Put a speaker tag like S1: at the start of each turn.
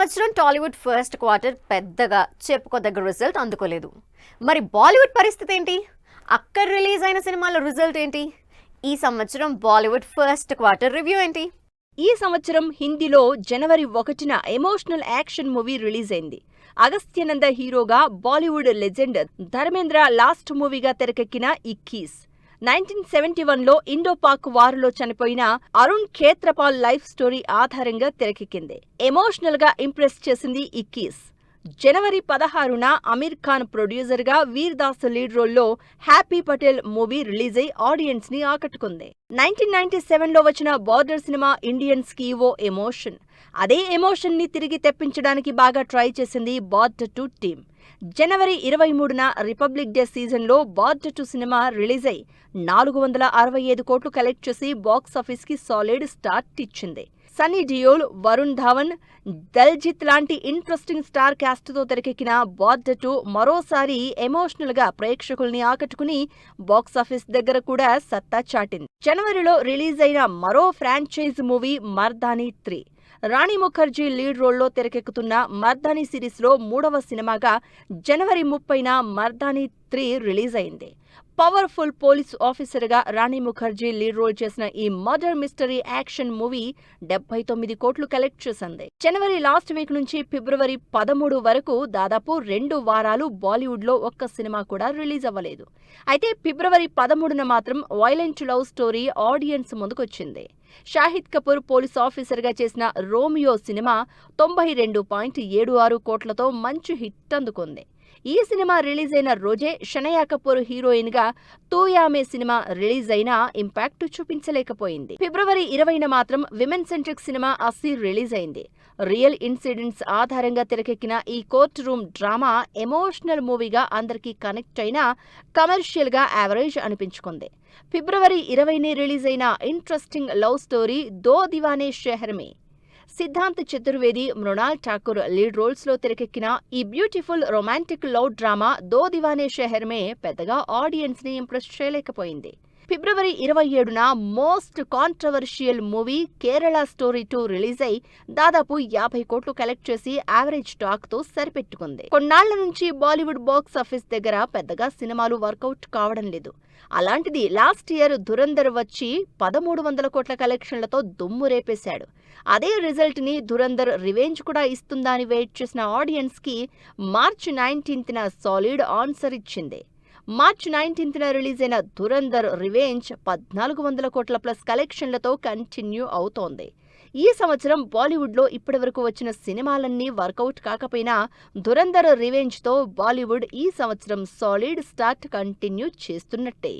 S1: సంవత్సరం Tollywood first quarter పెద్దగా చెప్పుకోదగ్గ రిజల్ట్ అందుకోలేదు. మరి బాలీవుడ్ పరిస్థితి ఏంటి? అక్కడ రిలీజ్ అయిన సినిమాల రిజల్ట్ ఏంటి? ఈ సంవత్సరం బాలీవుడ్ ఫస్ట్ క్వార్టర్ రివ్యూ ఏంటి?
S2: ఈ సంవత్సరం హిందీలో జనవరి 1న ఎమోషనల్ యాక్షన్ మూవీ రిలీజ్ అయింది. అగస్త్యనంద హీరోగా బాలీవుడ్ లెజెండ్ ధర్మేంద్ర లాస్ట్ మూవీగా తెరకెక్కిన 21 1971లో ఇండో-పాక్ వారులో చనిపోయిన అరుణ్ ఖేత్రపాల్ లైఫ్ స్టోరీ ఆధారంగా తెరకెక్కింది. ఎమోషనల్ గా ఇంప్రెస్ చేసింది 21. జనవరి 16న అమీర్ ఖాన్ ప్రొడ్యూసర్ గా వీర్ దాస్ లీడ్ రోల్లో హ్యాపీ పటేల్ మూవీ రిలీజ్ అయి ఆడియన్స్ ని ఆకట్టుకుంది. 1997లో వచ్చిన బార్డర్ సినిమా ఇండియన్స్ కి ఓ ఎమోషన్. అదే ఎమోషన్ ని తిరిగి తెప్పించడానికి బాగా ట్రై చేసింది బార్డర్ 2 టీమ్. జనవరి 23న రిపబ్లిక్ డే సీజన్లో బార్డర్ 2 సినిమా రిలీజ్ అయి 465 కోట్లు కలెక్ట్ చేసి బాక్సాఫీస్ కి సాలిడ్ స్టార్ట్ ఇచ్చింది. సన్నీ డియోల్, వరుణ్ ధావన్, దల్జిత్ లాంటి ఇంట్రెస్టింగ్ స్టార్ క్యాస్ట్ తో తెరకెక్కిన బార్డర్ 2 మరోసారి ఎమోషనల్ గా ప్రేక్షకుల్ని ఆకట్టుకుని బాక్సాఫీస్ దగ్గర కూడా సత్తా చాటింది. జనవరిలో రిలీజ్ అయిన మరో franchise movie మర్దానీ 3. Rani Mukherjee lead రోల్లో తెరకెక్కుతున్న మర్దానీ సిరీస్ లో 3వ సినిమాగా జనవరి 30న మర్దానీ 3 రిలీజ్ అయింది. పవర్ఫుల్ పోలీస్ ఆఫీసర్ గా రాణి ముఖర్జీ లీడ్ రోల్ చేసిన ఈ మర్డర్ మిస్టరీ యాక్షన్ మూవీ 79 కోట్లు కలెక్ట్ చేసింది. జనవరి లాస్ట్ వీక్ నుంచి ఫిబ్రవరి 13 వరకు దాదాపు 2 వారాలు బాలీవుడ్ లో ఒక్క సినిమా కూడా రిలీజ్ అవ్వలేదు. అయితే ఫిబ్రవరి 13న మాత్రం వైలెంట్ లవ్ స్టోరీ ఆడియన్స్ ముందుకొచ్చింది. షాహిద్ కపూర్ పోలీస్ ఆఫీసర్ గా చేసిన రోమియో సినిమా 92.76 కోట్లతో మంచి హిట్ అందుకుంది. ఈ సినిమా రిలీజ్ అయిన రోజే షనయా కపూర్ హీరోయిన్ గా తూయామే సినిమా రిలీజ్ అయినా ఇంపాక్ట్ చూపించలేకపోయింది. ఫిబ్రవరి 20న మాత్రం women centric cinema Aseer release అయింది. రియల్ ఇన్సిడెంట్స్ ఆధారంగా తెరకెక్కిన ఈ కోర్ట్ రూమ్ డ్రామా ఎమోషనల్ మూవీగా అందరికీ కనెక్ట్ అయినా కమర్షియల్ గా యావరేజ్ అనిపించుకుంది. ఫిబ్రవరి 20ని రిలీజ్ అయిన ఇంట్రెస్టింగ్ లవ్ స్టోరీ దో దివానే షెహర్ మే. సిద్ధాంత్ చతుర్వేది, మృణాల్ ఠాకూర్ లీడ్ రోల్స్ లో తెరకెక్కిన ఈ బ్యూటిఫుల్ రొమాంటిక్ లవ్ డ్రామా దో దివానే షెహర్ మే పెద్దగా ఆడియన్స్ ని ఇంప్రెస్ చేయలేకపోయింది. ఫిబ్రవరి 27న most controversial movie Kerala story 2 release అయి దాదాపు 50 కోట్లు కలెక్ట్ చేసి యావరేజ్ టాక్ తో సరిపెట్టుకుంది. కొన్నాళ్ల నుంచి బాలీవుడ్ బాక్స్ ఆఫీస్ దగ్గర పెద్దగా సినిమాలు వర్కౌట్ కావడం లేదు. అలాంటిది లాస్ట్ ఇయర్ ధురంధర్ వచ్చి 1300 కోట్ల కలెక్షన్లతో దుమ్ము రేపేశాడు. అదే రిజల్ట్ ని ధురంధర్ రివెంజ్ కూడా ఇస్తుందా అని వెయిట్ చేసిన ఆడియన్స్ కి మార్చి 19న సాలిడ్ ఆన్సర్ ఇచ్చింది. మార్చి 19న రిలీజ్ అయిన ధురంధర్ రివెంజ్ 1400 కోట్ల ప్లస్ కలెక్షన్లతో కంటిన్యూ అవుతోంది. ఈ సంవత్సరం బాలీవుడ్లో ఇప్పటివరకు వచ్చిన సినిమాలన్నీ వర్కౌట్ కాకపోయినా ధురంధర్ రివెంజ్తో బాలీవుడ్ ఈ సంవత్సరం సాలిడ్ స్టార్ట్ కంటిన్యూ చేస్తున్నట్టే.